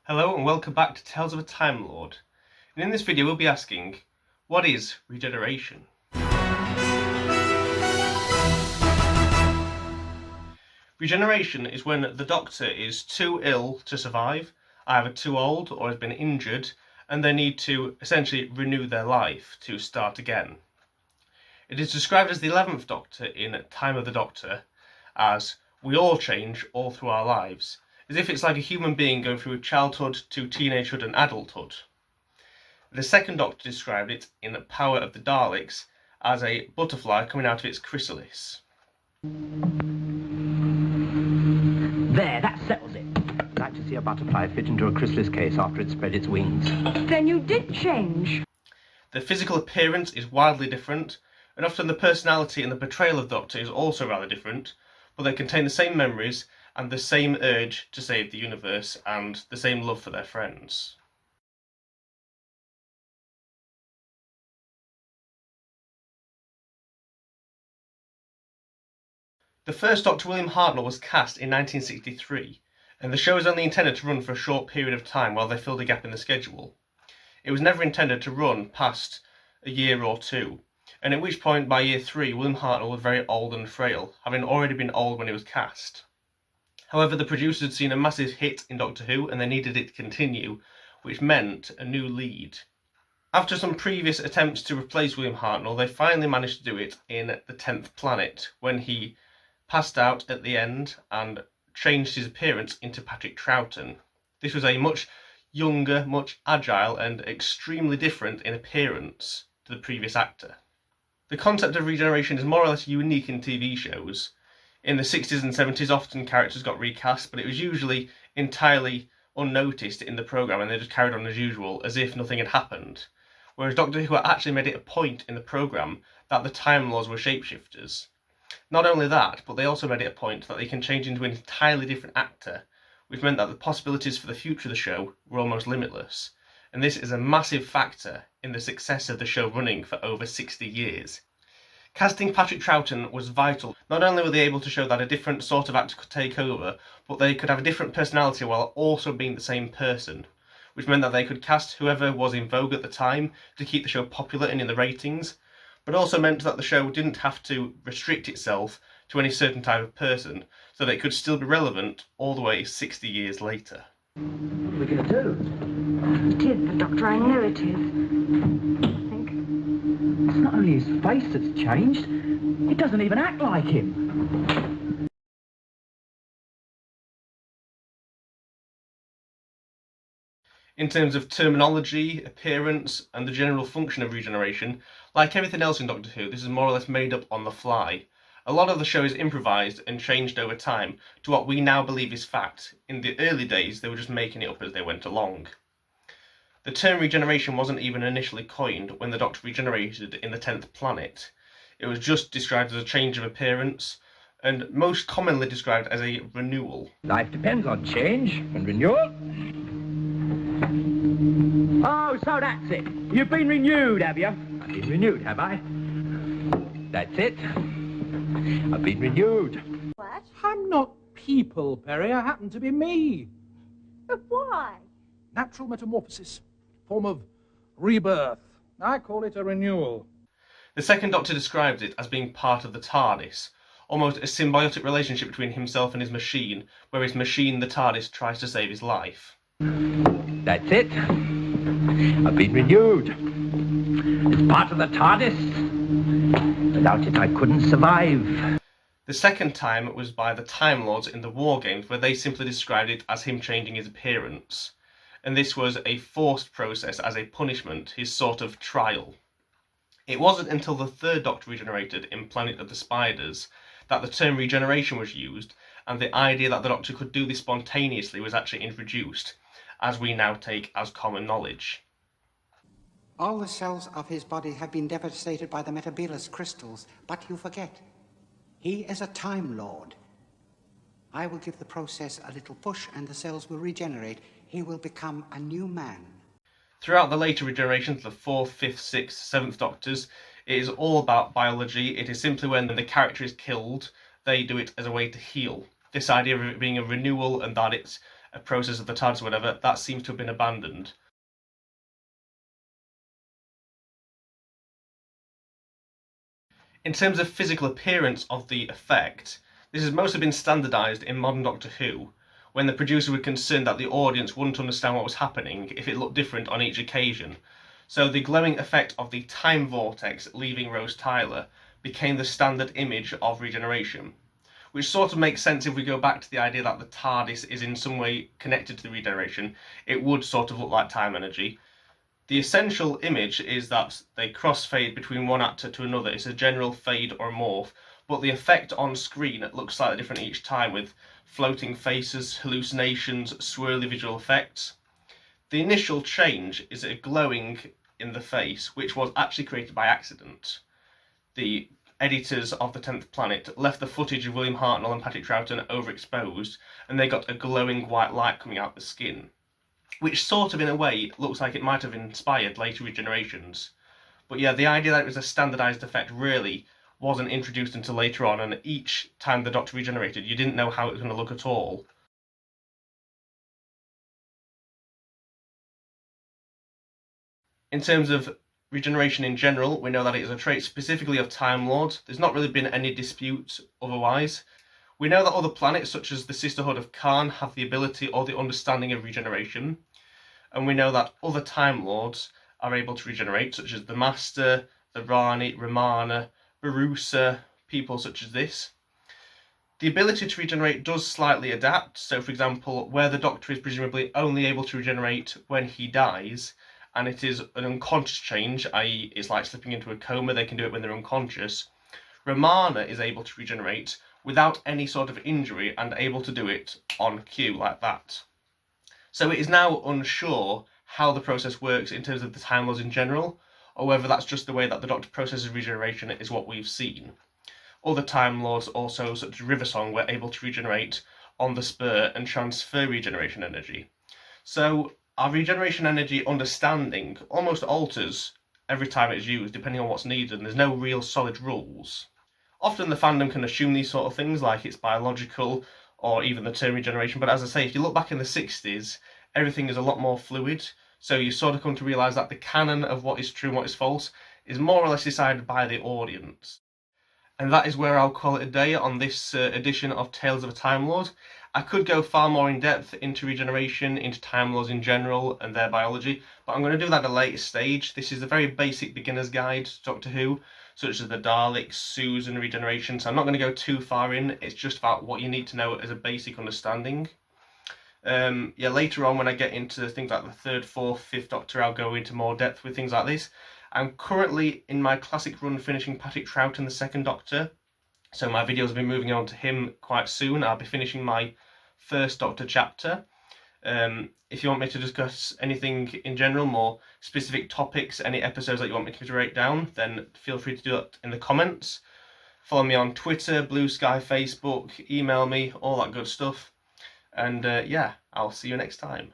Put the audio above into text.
Hello and welcome back to Tales of a Time Lord. And in this video we'll be asking, what is regeneration? Regeneration is when the Doctor is too ill to survive, either too old or has been injured, and they need to essentially renew their life to start again. It is described as the 11th Doctor in Time of the Doctor, as we all change all through our lives, as if it's like a human being going through childhood to teenagehood and adulthood. The second Doctor described it in Power of the Daleks as a butterfly coming out of its chrysalis. There, that settles it. I'd like to see a butterfly fit into a chrysalis case after it spread its wings. Then you did change. The physical appearance is wildly different, and often the personality and the portrayal of the Doctor is also rather different, but they contain the same memories and the same urge to save the universe and the same love for their friends. The first Doctor, William Hartnell, was cast in 1963, and the show was only intended to run for a short period of time while they filled a gap in the schedule. It was never intended to run past a year or two, and at which point, by year 3, William Hartnell was very old and frail, having already been old when he was cast. However, the producers had seen a massive hit in Doctor Who, and they needed it to continue, which meant a new lead. After some previous attempts to replace William Hartnell, they finally managed to do it in The 10th Planet, when he passed out at the end and changed his appearance into Patrick Troughton. This was a much younger, much agile, and extremely different in appearance to the previous actor. The concept of regeneration is more or less unique in TV shows. In the 60s and 70s, often characters got recast, but it was usually entirely unnoticed in the programme and they just carried on as usual, as if nothing had happened. Whereas Doctor Who actually made it a point in the programme that the Time Lords were shapeshifters. Not only that, but they also made it a point that they can change into an entirely different actor, which meant that the possibilities for the future of the show were almost limitless. And this is a massive factor in the success of the show running for over 60 years. Casting Patrick Troughton was vital. Not only were they able to show that a different sort of actor could take over, but they could have a different personality while also being the same person, which meant that they could cast whoever was in vogue at the time to keep the show popular and in the ratings, but also meant that the show didn't have to restrict itself to any certain type of person, so that it could still be relevant all the way 60 years later. What are we going to do? It is the Doctor, I know it is. I think. It's not only his face that's changed, it doesn't even act like him. In terms of terminology, appearance, and the general function of regeneration, like everything else in Doctor Who, this is more or less made up on the fly. A lot of the show is improvised and changed over time to what we now believe is fact. In the early days, they were just making it up as they went along. The term regeneration wasn't even initially coined when the Doctor regenerated in the 10th Planet. It was just described as a change of appearance, and most commonly described as a renewal. Life depends on change and renewal. Oh, so that's it. You've been renewed, have you? I've been renewed, have I? That's it. I've been renewed. What? I'm not people, Perry. I happen to be me. But why? Natural metamorphosis. Form of rebirth. I call it a renewal. The second Doctor describes it as being part of the TARDIS, almost a symbiotic relationship between himself and his machine, where his machine, the TARDIS, tries to save his life. That's it. I've been renewed. It's part of the TARDIS. Without it, I couldn't survive. The second time was by the Time Lords in the War Games, where they simply described it as him changing his appearance. And this was a forced process as a punishment, his sort of trial. It wasn't until the third Doctor regenerated in Planet of the Spiders that the term regeneration was used, and the idea that the Doctor could do this spontaneously was actually introduced, as we now take as common knowledge. All the cells of his body have been devastated by the Metabelus crystals, but you forget. He is a Time Lord. I will give the process a little push and the cells will regenerate. He will become a new man. Throughout the later regenerations, the 4th, 5th, 6th, 7th Doctors, it is all about biology. It is simply when the character is killed, they do it as a way to heal. This idea of it being a renewal and that it's a process of the TARDIS or whatever, that seems to have been abandoned. In terms of physical appearance of the effect, this has mostly been standardised in modern Doctor Who, when the producers were concerned that the audience wouldn't understand what was happening if it looked different on each occasion. So the glowing effect of the time vortex leaving Rose Tyler became the standard image of Regeneration, which sort of makes sense if we go back to the idea that the TARDIS is in some way connected to the Regeneration. It would sort of look like time energy. The essential image is that they crossfade between one actor to another. It's a general fade or morph, but the effect on screen looks slightly different each time, with floating faces, hallucinations, swirly visual effects. The initial change is a glowing in the face, which was actually created by accident. The editors of The 10th Planet left the footage of William Hartnell and Patrick Troughton overexposed, and they got a glowing white light coming out the skin, which sort of, in a way, looks like it might have inspired later regenerations. But yeah, the idea that it was a standardised effect really wasn't introduced until later on, and each time the Doctor regenerated, you didn't know how it was going to look at all. In terms of regeneration in general, we know that it is a trait specifically of Time Lords. There's not really been any dispute otherwise. We know that other planets, such as the Sisterhood of Khan, have the ability or the understanding of regeneration. And we know that other Time Lords are able to regenerate, such as the Master, the Rani, Romana, Barusa, people such as this. The ability to regenerate does slightly adapt. So, for example, where the Doctor is presumably only able to regenerate when he dies, and it is an unconscious change, i.e. it's like slipping into a coma, they can do it when they're unconscious, Romana is able to regenerate without any sort of injury and able to do it on cue like that. So it is now unsure how the process works in terms of the Time Lords in general, or whether that's just the way that the Doctor processes regeneration is what we've seen. Other Time Lords also, such as Riversong, were able to regenerate on the spur and transfer regeneration energy. So our regeneration energy understanding almost alters every time it's used, depending on what's needed, and there's no real solid rules. Often the fandom can assume these sort of things, like it's biological, or even the term regeneration, but as I say, if you look back in the 60s, everything is a lot more fluid, so you sort of come to realise that the canon of what is true and what is false is more or less decided by the audience. And that is where I'll call it a day on this edition of Tales of a Time Lord. I could go far more in depth into regeneration, into Time Lords in general and their biology, but I'm going to do that at a later stage. This is a very basic beginner's guide to Doctor Who, such as the Daleks, Susan, regeneration, so I'm not going to go too far in. It's just about what you need to know as a basic understanding. Later on, when I get into things like the 3rd, 4th, 5th Doctor, I'll go into more depth with things like this. I'm currently in my classic run finishing Patrick Troughton, the 2nd Doctor, so my videos will be moving on to him quite soon. I'll be finishing my 1st Doctor chapter. If you want me to discuss anything in general, more specific topics, any episodes that you want me to break down, then feel free to do that in the comments. Follow me on Twitter, Blue Sky, Facebook, email me, all that good stuff. And yeah, I'll see you next time.